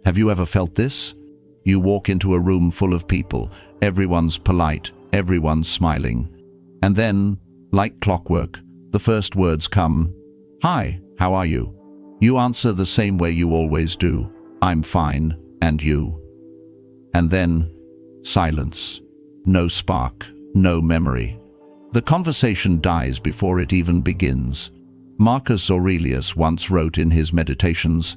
Have you ever felt this? You walk into a room full of people, everyone's polite, everyone's smiling. And then, like clockwork, the first words come, "Hi, how are you?" You answer the same way you always do, "I'm fine, and you?" And then, silence. No spark, no memory. The conversation dies before it even begins. Marcus Aurelius once wrote in his Meditations,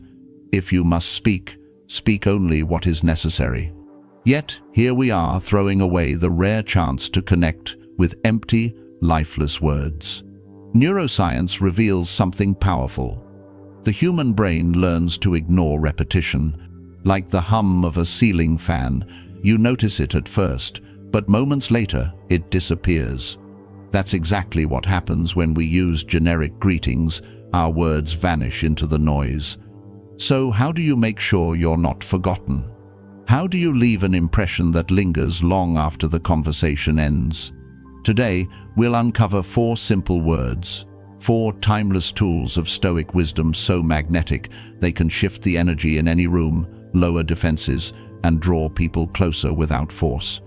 "If you must speak, speak only what is necessary." Yet, here we are throwing away the rare chance to connect with empty, lifeless words. Neuroscience reveals something powerful. The human brain learns to ignore repetition. Like the hum of a ceiling fan, you notice it at first, but moments later, it disappears. That's exactly what happens when we use generic greetings. Our words vanish into the noise. So how do you make sure you're not forgotten? How do you leave an impression that lingers long after the conversation ends? Today, we'll uncover 4 simple words, 4 timeless tools of Stoic wisdom so magnetic they can shift the energy in any room, lower defenses, and draw people closer without force.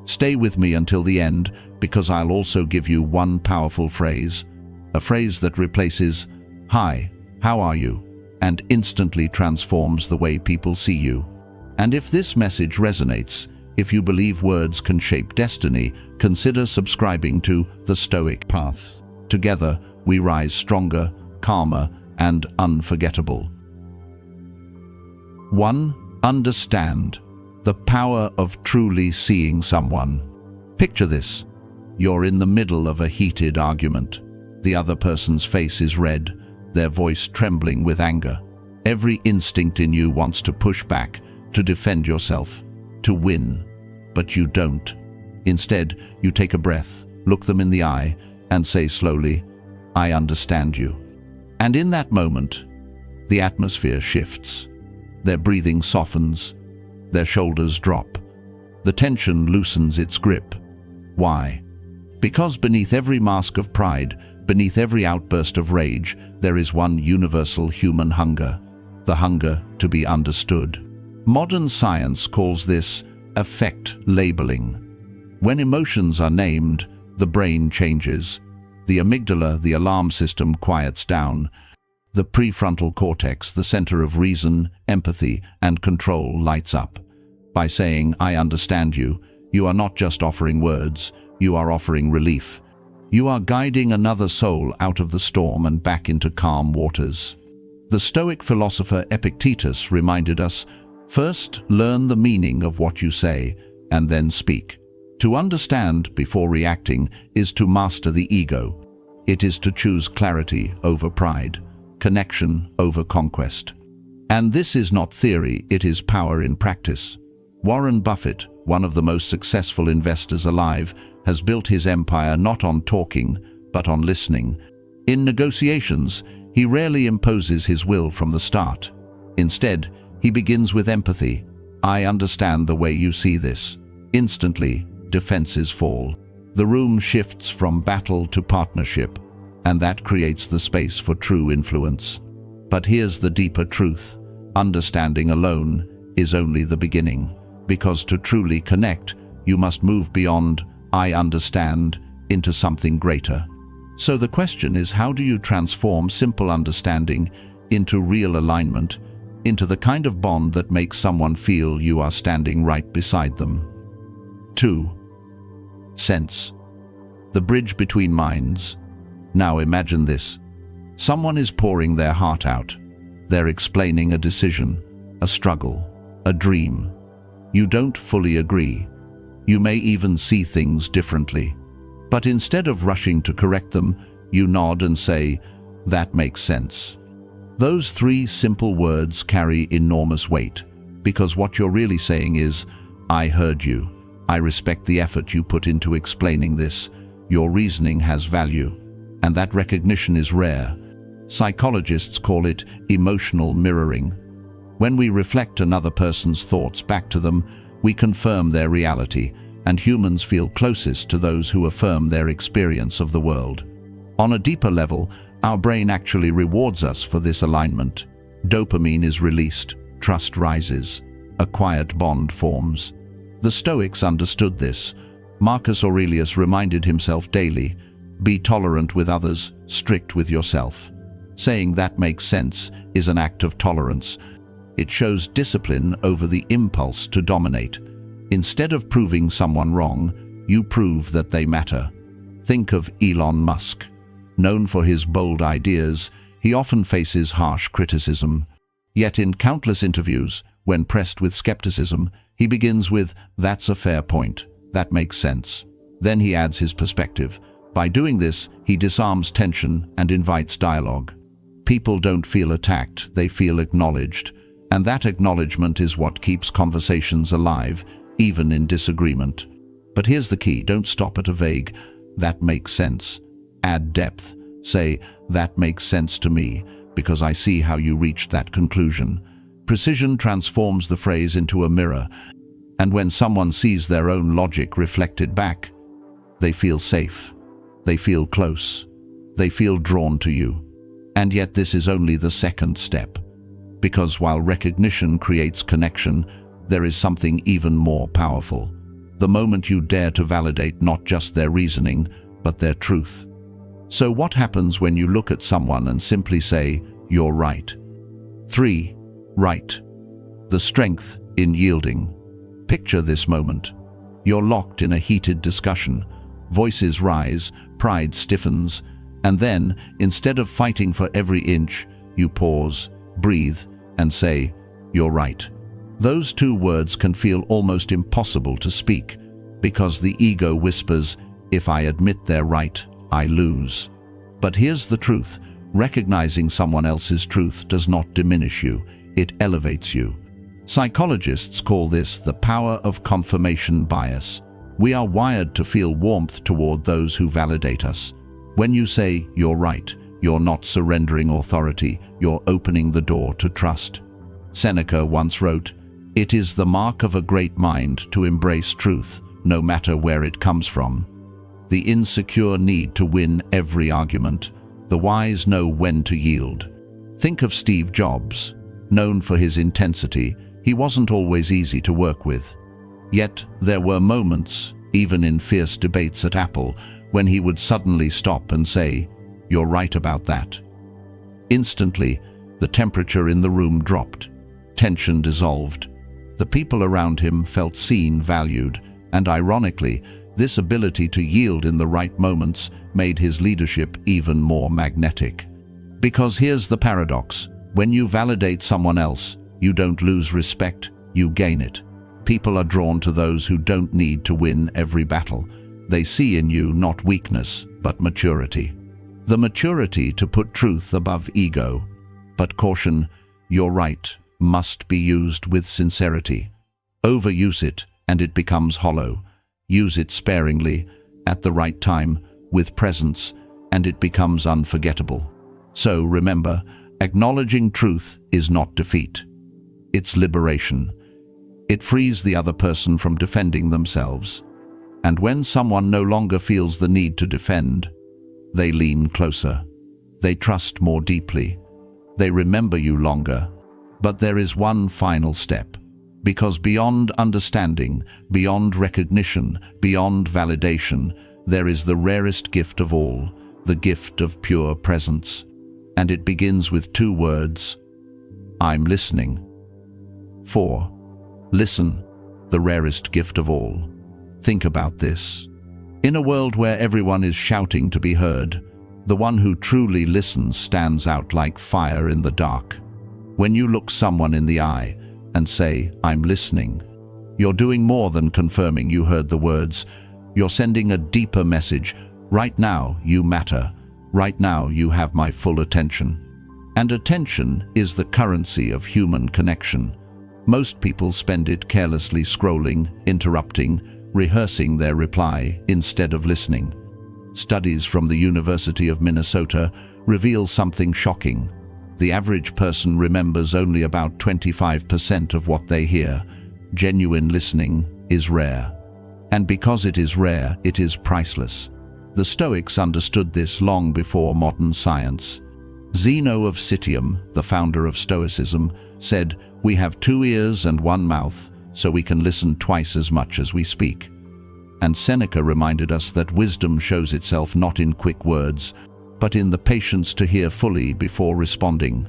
Stay with me until the end, because I'll also give you one powerful phrase, a phrase that replaces "Hi, how are you?" and instantly transforms the way people see you. And if this message resonates, if you believe words can shape destiny, consider subscribing to the Stoic Path. Together, we rise stronger, calmer, and unforgettable. 1. Understand. The power of truly seeing someone. Picture this. You're in the middle of a heated argument. The other person's face is red, their voice trembling with anger. Every instinct in you wants to push back, to defend yourself, to win. But you don't. Instead, you take a breath, look them in the eye, and say slowly, "I understand you." And in that moment, the atmosphere shifts. Their breathing softens. Their shoulders drop. The tension loosens its grip. Why? Because beneath every mask of pride, beneath every outburst of rage, there is one universal human hunger, the hunger to be understood. Modern science calls this affect labeling. When emotions are named, the brain changes. The amygdala, the alarm system, quiets down. The prefrontal cortex, the center of reason, empathy, and control, lights up. By saying, "I understand you," you are not just offering words, you are offering relief. You are guiding another soul out of the storm and back into calm waters. The Stoic philosopher Epictetus reminded us, first learn the meaning of what you say, and then speak. To understand before reacting is to master the ego. It is to choose clarity over pride, connection over conquest. And this is not theory, it is power in practice. Warren Buffett, one of the most successful investors alive, has built his empire not on talking, but on listening. In negotiations, he rarely imposes his will from the start. Instead, he begins with empathy. "I understand the way you see this." Instantly, defenses fall. The room shifts from battle to partnership, and that creates the space for true influence. But here's the deeper truth. Understanding alone is only the beginning, because to truly connect, you must move beyond "I understand" into something greater. So the question is, how do you transform simple understanding into real alignment, into the kind of bond that makes someone feel you are standing right beside them? 2. Sense. The bridge between minds. Now imagine this. Someone is pouring their heart out. They're explaining a decision, a struggle, a dream. You don't fully agree. You may even see things differently. But instead of rushing to correct them, you nod and say, "That makes sense." Those 3 simple words carry enormous weight, because what you're really saying is, "I heard you. I respect the effort you put into explaining this. Your reasoning has value." And that recognition is rare. Psychologists call it emotional mirroring. When we reflect another person's thoughts back to them, we confirm their reality, and humans feel closest to those who affirm their experience of the world. On a deeper level, our brain actually rewards us for this alignment. Dopamine is released, trust rises. A quiet bond forms. The Stoics understood this. Marcus Aurelius reminded himself daily, be tolerant with others, strict with yourself. Saying that makes sense is an act of tolerance. It shows discipline over the impulse to dominate. Instead of proving someone wrong, you prove that they matter. Think of Elon Musk. Known for his bold ideas, he often faces harsh criticism. Yet in countless interviews, when pressed with skepticism, he begins with, "That's a fair point. That makes sense." Then he adds his perspective. By doing this, he disarms tension and invites dialogue. People don't feel attacked, they feel acknowledged. And that acknowledgement is what keeps conversations alive, even in disagreement. But here's the key, don't stop at a vague, "That makes sense." Add depth. Say, "That makes sense to me, because I see how you reached that conclusion." Precision transforms the phrase into a mirror, and when someone sees their own logic reflected back, they feel safe, they feel close, they feel drawn to you. And yet this is only the second step, because while recognition creates connection, there is something even more powerful. The moment you dare to validate not just their reasoning, but their truth. So what happens when you look at someone and simply say, "You're right"? 3. Right. The strength in yielding. Picture this moment. You're locked in a heated discussion. Voices rise, pride stiffens, and then, instead of fighting for every inch, you pause, breathe, and say, "You're right." Those two words can feel almost impossible to speak, because the ego whispers, "If I admit they're right, I lose." But here's the truth. Recognizing someone else's truth does not diminish you. It elevates you. Psychologists call this the power of confirmation bias. We are wired to feel warmth toward those who validate us. When you say, "You're right," you're not surrendering authority, you're opening the door to trust. Seneca once wrote, "It is the mark of a great mind to embrace truth, no matter where it comes from." The insecure need to win every argument. The wise know when to yield. Think of Steve Jobs. Known for his intensity, he wasn't always easy to work with. Yet there were moments, even in fierce debates at Apple, when he would suddenly stop and say, "You're right about that." Instantly, the temperature in the room dropped. Tension dissolved. The people around him felt seen, valued, and ironically, this ability to yield in the right moments made his leadership even more magnetic. Because here's the paradox. When you validate someone else, you don't lose respect, you gain it. People are drawn to those who don't need to win every battle. They see in you not weakness, but maturity. The maturity to put truth above ego. But caution, "You're right" must be used with sincerity. Overuse it, and it becomes hollow. Use it sparingly, at the right time, with presence, and it becomes unforgettable. So remember, acknowledging truth is not defeat. It's liberation. It frees the other person from defending themselves. And when someone no longer feels the need to defend, they lean closer. They trust more deeply. They remember you longer. But there is one final step. Because beyond understanding, beyond recognition, beyond validation, there is the rarest gift of all, the gift of pure presence. And it begins with 2 words, "I'm listening." 4. Listen, the rarest gift of all. Think about this. In a world where everyone is shouting to be heard, the one who truly listens stands out like fire in the dark. When you look someone in the eye and say, "I'm listening," you're doing more than confirming you heard the words. You're sending a deeper message. Right now, you matter. Right now, you have my full attention. And attention is the currency of human connection. Most people spend it carelessly scrolling, interrupting, rehearsing their reply instead of listening. Studies from the University of Minnesota reveal something shocking. The average person remembers only about 25% of what they hear. Genuine listening is rare. And because it is rare, it is priceless. The Stoics understood this long before modern science. Zeno of Citium, the founder of Stoicism, said, "We have 2 ears and 1 mouth, so we can listen twice as much as we speak." And Seneca reminded us that wisdom shows itself not in quick words, but in the patience to hear fully before responding.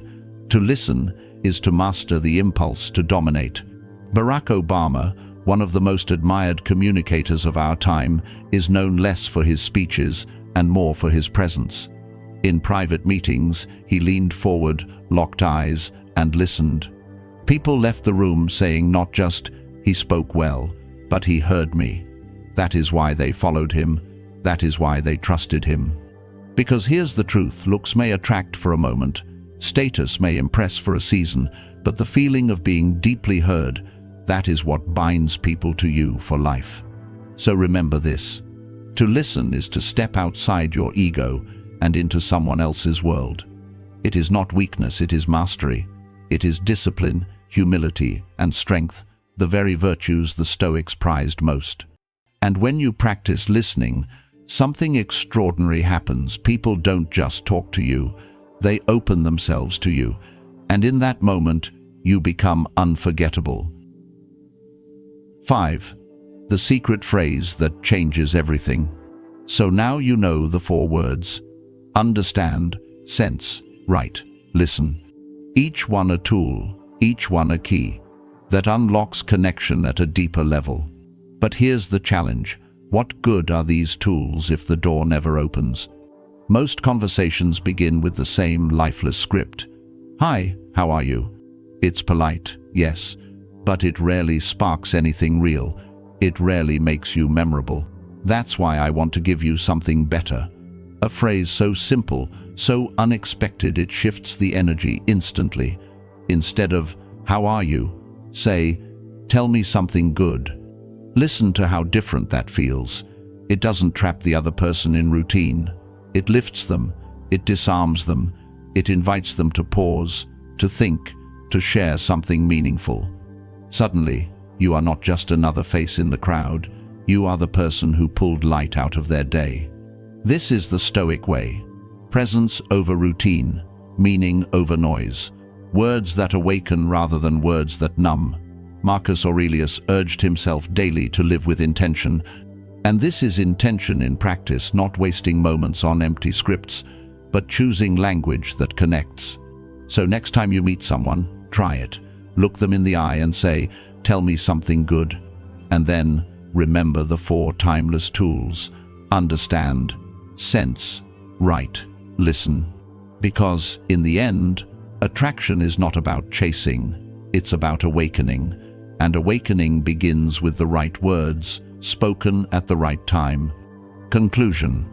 To listen is to master the impulse to dominate. Barack Obama, one of the most admired communicators of our time, is known less for his speeches and more for his presence. In private meetings, he leaned forward, locked eyes, and listened. People left the room saying not just, "He spoke well," but "He heard me." That is why they followed him. That is why they trusted him. Because here's the truth: looks may attract for a moment, status may impress for a season, but the feeling of being deeply heard, that is what binds people to you for life. So remember this: to listen is to step outside your ego and into someone else's world. It is not weakness, it is mastery. It is discipline, humility, and strength, the very virtues the Stoics prized most. And when you practice listening, something extraordinary happens. People don't just talk to you, they open themselves to you. And in that moment, you become unforgettable. 5. The secret phrase that changes everything. So now you know the 4 words: understand, sense, right, listen. Each one a tool, each one a key, that unlocks connection at a deeper level. But here's the challenge: what good are these tools if the door never opens? Most conversations begin with the same lifeless script. "Hi, how are you?" It's polite, yes, but it rarely sparks anything real. It rarely makes you memorable. That's why I want to give you something better. A phrase so simple, so unexpected it shifts the energy instantly. Instead of, "How are you?" say, "Tell me something good." Listen to how different that feels. It doesn't trap the other person in routine. It lifts them, it disarms them, it invites them to pause, to think, to share something meaningful. Suddenly, you are not just another face in the crowd, you are the person who pulled light out of their day. This is the Stoic way: presence over routine, meaning over noise, words that awaken rather than words that numb. Marcus Aurelius urged himself daily to live with intention, and this is intention in practice, not wasting moments on empty scripts, but choosing language that connects. So next time you meet someone, try it. Look them in the eye and say, "Tell me something good." And then remember the 4 timeless tools: understand, sense, right, listen. Because in the end, attraction is not about chasing, it's about awakening. And awakening begins with the right words, spoken at the right time. Conclusion: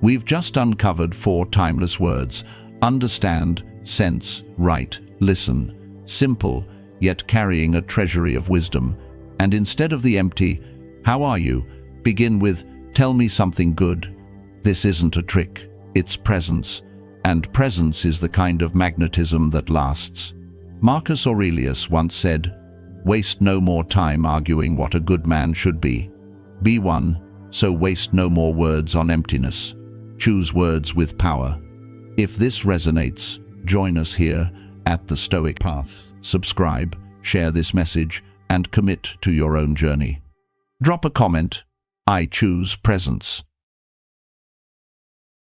we've just uncovered 4 timeless words: understand, sense, right, listen. Simple, yet carrying a treasury of wisdom. And instead of the empty, "How are you?" begin with, "Tell me something good." This isn't a trick, it's presence. And presence is the kind of magnetism that lasts. Marcus Aurelius once said, "Waste no more time arguing what a good man should be. Be one, so waste no more words on emptiness. Choose words with power." If this resonates, join us here at the Stoic Path. Subscribe, share this message, and commit to your own journey. Drop a comment. I choose presence.